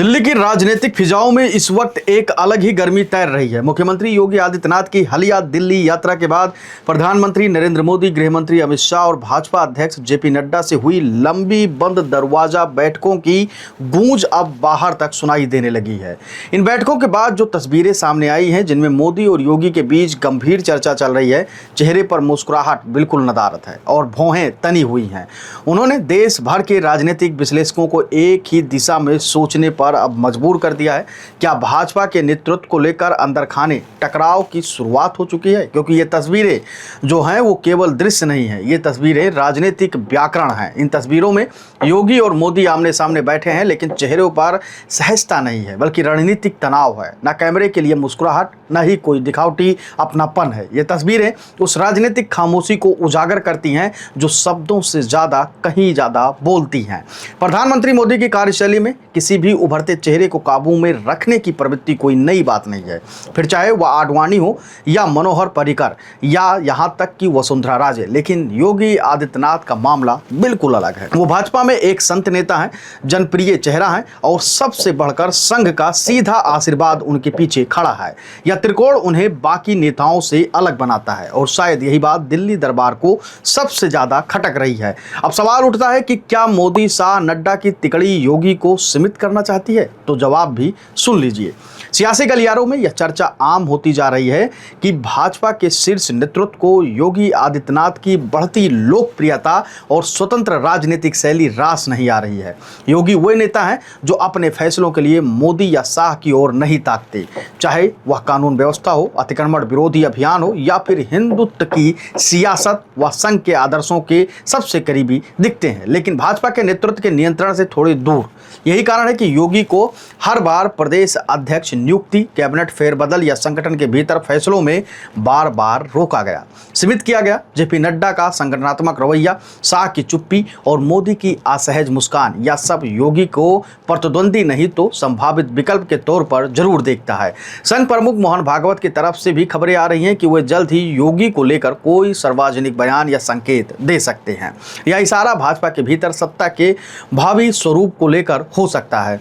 दिल्ली की राजनीतिक फिजाओं में इस वक्त एक अलग ही गर्मी तैर रही है। मुख्यमंत्री योगी आदित्यनाथ की हालिया दिल्ली यात्रा के बाद प्रधानमंत्री नरेंद्र मोदी, गृह मंत्री अमित शाह और भाजपा अध्यक्ष जेपी नड्डा से हुई लंबी बंद दरवाजा बैठकों की गूंज अब बाहर तक सुनाई देने लगी है। इन बैठकों के बाद जो तस्वीरें सामने आई हैं, जिनमें मोदी और योगी के बीच गंभीर चर्चा चल रही है, चेहरे पर मुस्कुराहट बिल्कुल नदारत है और भौहें तनी हुई हैं। उन्होंने देश भर के राजनीतिक विश्लेषकों को एक ही दिशा में सोचने पर अब मजबूर कर दिया है। क्या भाजपा के नेतृत्व को लेकर अंदर खाने टकराव की शुरुआत हो चुकी है? क्योंकि ये तस्वीरें जो हैं वो केवल दृश्य नहीं है, ये तस्वीरें राजनीतिक व्याकरण हैं। इन तस्वीरों में योगी और मोदी आमने सामने बैठे हैं, लेकिन चेहरों पर सहजता नहीं है, बल्कि रणनीतिक तनाव है। न कैमरे के लिए मुस्कुराहट, न ही कोई दिखावटी अपनापन है। ये तस्वीरें उस राजनीतिक खामोशी को उजागर करती हैं जो शब्दों से ज़्यादा कहीं ज़्यादा बोलती हैं। प्रधानमंत्री मोदी की कार्यशैली में किसी भी उभरते चेहरे को काबू में रखने की प्रवृत्ति कोई नई बात नहीं है, फिर चाहे वह आडवाणी हो या मनोहर पर्रिकर या यहाँ तक कि वसुंधरा राजे। लेकिन योगी आदित्यनाथ का मामला बिल्कुल अलग है। वो भाजपा में एक संत नेता हैं, जनप्रिय चेहरा हैं और सबसे बढ़कर संघ का सीधा आशीर्वाद उनके पीछे खड़ा है। यह त्रिकोण उन्हें बाकी नेताओं से अलग बनाता है और शायद यही बात दिल्ली दरबार को सबसे ज्यादा खटक रही है। अब सवाल उठता है कि क्या मोदी, शाह, नड्डा की तिकड़ी योगी को सीमित करना चाहती है? तो जवाब भी सुन लीजिए। सियासी गलियारों में यह चर्चा आम होती जा रही है कि भाजपा के शीर्ष नेतृत्व को योगी आदित्यनाथ की बढ़ती लोकप्रियता और स्वतंत्र राजनीतिक शैली रास नहीं आ रही है। योगी वे नेता हैं जो अपने फैसलों के लिए मोदी या शाह की ओर नहीं ताकते, चाहे वह कानून व्यवस्था हो, अतिक्रमण विरोधी अभियान हो या फिर हिंदुत्व की सियासत व संघ के आदर्शों के सबसे करीबी दिखते हैं, लेकिन भाजपा के नेतृत्व के नियंत्रण से थोड़े दूर। यही कारण है कि योगी को हर बार प्रदेश अध्यक्ष नियुक्ति, कैबिनेट फेरबदल या संगठन के भीतर फैसलों में बार बार रोका गया, सीमित किया गया। जेपी नड्डा का संगठनात्मक रवैया, शाह की चुप्पी और मोदी की असहज मुस्कान, यह सब योगी को प्रतिद्वंदी नहीं तो संभावित विकल्प के तौर पर जरूर देखता है। संघ प्रमुख मोहन भागवत की तरफ से भी खबरें आ रही हैं कि वे जल्द ही योगी को लेकर कोई सार्वजनिक बयान या संकेत दे सकते हैं। यह इशारा भाजपा के भीतर सत्ता के भावी स्वरूप को लेकर हो सकता है।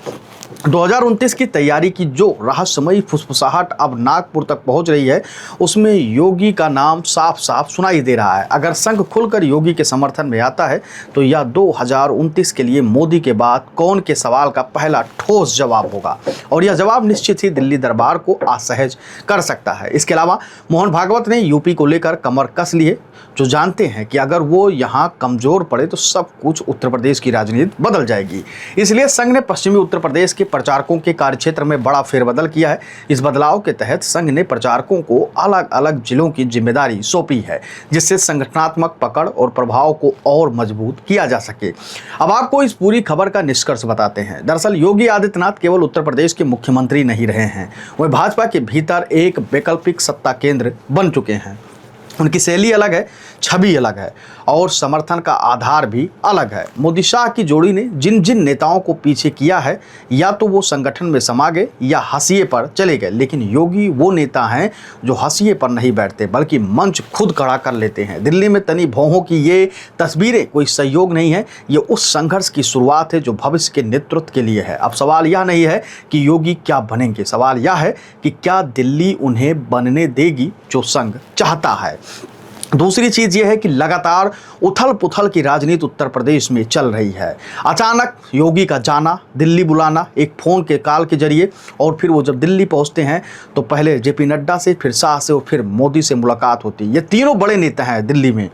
2029 की तैयारी की जो रहस्यमयी फुसफुसाहट अब नागपुर तक पहुंच रही है, उसमें योगी का नाम साफ साफ सुनाई दे रहा है। अगर संघ खुलकर योगी के समर्थन में आता है तो यह 2029 के लिए मोदी के बाद कौन के सवाल का पहला ठोस जवाब होगा और यह जवाब निश्चित ही दिल्ली दरबार को असहज कर सकता है। इसके अलावा मोहन भागवत ने यूपी को लेकर कमर कस ली है, जो जानते हैं कि अगर वो यहाँ कमजोर पड़े तो सब कुछ उत्तर प्रदेश की राजनीति बदल जाएगी। इसलिए संघ ने पश्चिमी उत्तर प्रदेश के प्रचारकों के कार्यक्षेत्र में बड़ा फेरबदल किया है। इस बदलाव के तहत संघ ने प्रचारकों को अलग अलग जिलों की जिम्मेदारी सौंपी है, जिससे संगठनात्मक पकड़ और प्रभाव को और मजबूत किया जा सके। अब आपको इस पूरी खबर का निष्कर्ष बताते हैं। दरअसल योगी आदित्यनाथ केवल उत्तर प्रदेश के मुख्यमंत्री नहीं रहे हैं, वे भाजपा के भीतर एक वैकल्पिक सत्ता केंद्र बन चुके हैं। उनकी शैली अलग है, छवि अलग है और समर्थन का आधार भी अलग है। मोदी शाह की जोड़ी ने जिन जिन नेताओं को पीछे किया है, या तो वो संगठन में समा गए या हंसिए पर चले गए, लेकिन योगी वो नेता हैं जो हंसिए पर नहीं बैठते बल्कि मंच खुद खड़ा कर लेते हैं। दिल्ली में तनी भौहों की ये तस्वीरें कोई सहयोग नहीं है, ये उस संघर्ष की शुरुआत है जो भविष्य के नेतृत्व के लिए है। अब सवाल यह नहीं है कि योगी क्या बनेंगे, सवाल यह है कि क्या दिल्ली उन्हें बनने देगी जो संघ चाहता है। दूसरी चीज़ यह है कि लगातार उथल पुथल की राजनीति उत्तर प्रदेश में चल रही है। अचानक योगी का जाना, दिल्ली बुलाना एक फ़ोन के कॉल के जरिए, और फिर वो जब दिल्ली पहुंचते हैं तो पहले जेपी नड्डा से, फिर शाह से और फिर मोदी से मुलाकात होती है। ये तीनों बड़े नेता हैं दिल्ली में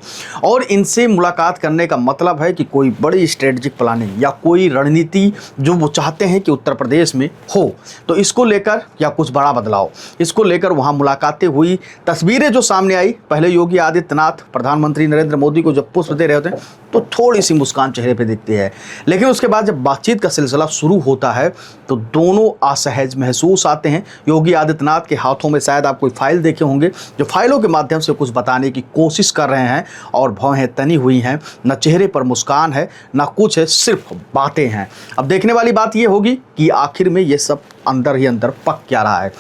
और इनसे मुलाकात करने का मतलब है कि कोई बड़ी स्ट्रेटजिक प्लानिंग या कोई रणनीति जो वो चाहते हैं कि उत्तर प्रदेश में हो, तो इसको लेकर या कुछ बड़ा बदलाव, इसको लेकर वहाँ मुलाकातें हुई। तस्वीरें जो सामने आई, पहले योगी आदित्यनाथ प्रधानमंत्री नरेंद्र मोदी को जब पुष्प दे रहे होते हैं तो थोड़ी सी मुस्कान चेहरे पे दिखती है, लेकिन उसके बाद जब बातचीत का सिलसिला शुरू होता है तो दोनों असहज महसूस आते हैं। योगी आदित्यनाथ के हाथों में शायद आप कोई फाइल देखे होंगे, जो फाइलों के माध्यम से कुछ बताने की कोशिश कर रहे हैं और भौहें तनी हुई हैं, न चेहरे पर मुस्कान है न कुछ है, सिर्फ बातें हैं। अब देखने वाली बात यह होगी कि आखिर में ये सब अंदर ही अंदर पक क्या रहा है।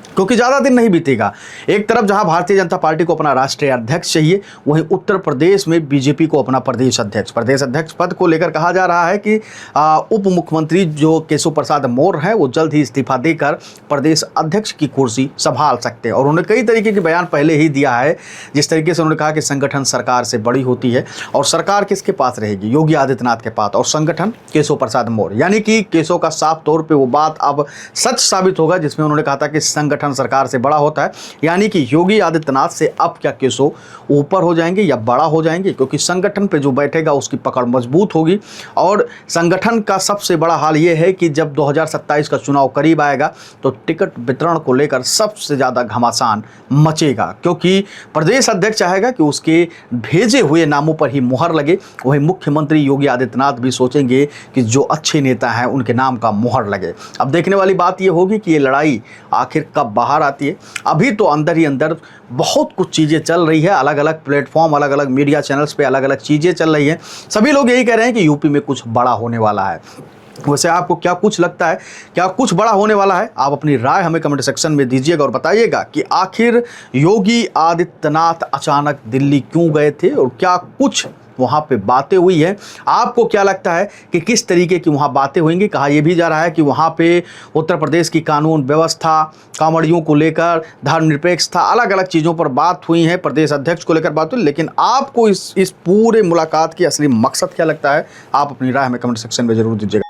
क्योंकि ज़्यादा दिन नहीं बीतेगा। एक तरफ जहां भारतीय जनता पार्टी को अपना राष्ट्रीय अध्यक्ष चाहिए, वहीं उत्तर प्रदेश में बीजेपी को अपना प्रदेश अध्यक्ष पद को लेकर कहा जा रहा है कि उप मुख्यमंत्री जो केशव प्रसाद मौर्य हैं वो जल्द ही इस्तीफा देकर प्रदेश अध्यक्ष की कुर्सी संभाल सकते हैं। और उन्होंने कई तरीके के बयान पहले ही दिया है, जिस तरीके से उन्होंने कहा कि संगठन सरकार से बड़ी होती है और सरकार किसके पास रहेगी, योगी आदित्यनाथ के पास, और संगठन केशव प्रसाद मौर्य। यानी कि केशव का साफ तौर पर वो बात अब सच साबित होगा जिसमें उन्होंने कहा था कि संगठन सरकार से बड़ा होता है। यानी कि योगी आदित्यनाथ से अब क्या केशव ऊपर हो जाएंगे या बड़ा हो जाएंगे, क्योंकि संगठन पे जो बैठेगा उसकी पकड़ मजबूत होगी। और संगठन का सबसे बड़ा हाल यह है कि जब 2027 का चुनाव करीब आएगा तो टिकट वितरण को लेकर सबसे ज़्यादा घमासान मचेगा, क्योंकि प्रदेश अध्यक्ष चाहेगा कि उसके भेजे हुए नामों पर ही मुहर लगे। वहीं मुख्यमंत्री योगी आदित्यनाथ भी सोचेंगे कि जो अच्छे नेता हैं उनके नाम का मुहर लगे। अब देखने वाली बात यह होगी कि ये लड़ाई आखिर कब बाहर आती है। अभी तो अंदर ही अंदर बहुत कुछ चीज़ें चल रही है, अलग अलग प्लेटफॉर्म, अलग अलग मीडिया चैनल्स पे अलग अलग चीज़ें चल रही हैं। सभी लोग यही कह रहे हैं कि यूपी में कुछ बड़ा होने वाला है। वैसे आपको क्या कुछ लगता है, क्या कुछ बड़ा होने वाला है? आप अपनी राय हमें कमेंट सेक्शन में दीजिएगा और बताइएगा कि आखिर योगी आदित्यनाथ अचानक दिल्ली क्यों गए थे और क्या कुछ वहाँ पे बातें हुई है। आपको क्या लगता है कि किस तरीके की वहाँ बातें हुएंगी? कहा यह भी जा रहा है कि वहाँ पे उत्तर प्रदेश की कानून व्यवस्था, कांवड़ियों को लेकर, धर्मनिरपेक्षता, अलग अलग चीज़ों पर बात हुई है, प्रदेश अध्यक्ष को लेकर बात हुई। लेकिन आपको इस पूरे मुलाकात की असली मकसद क्या लगता है? आप अपनी राय हमें कमेंट सेक्शन में जरूर दीजिएगा।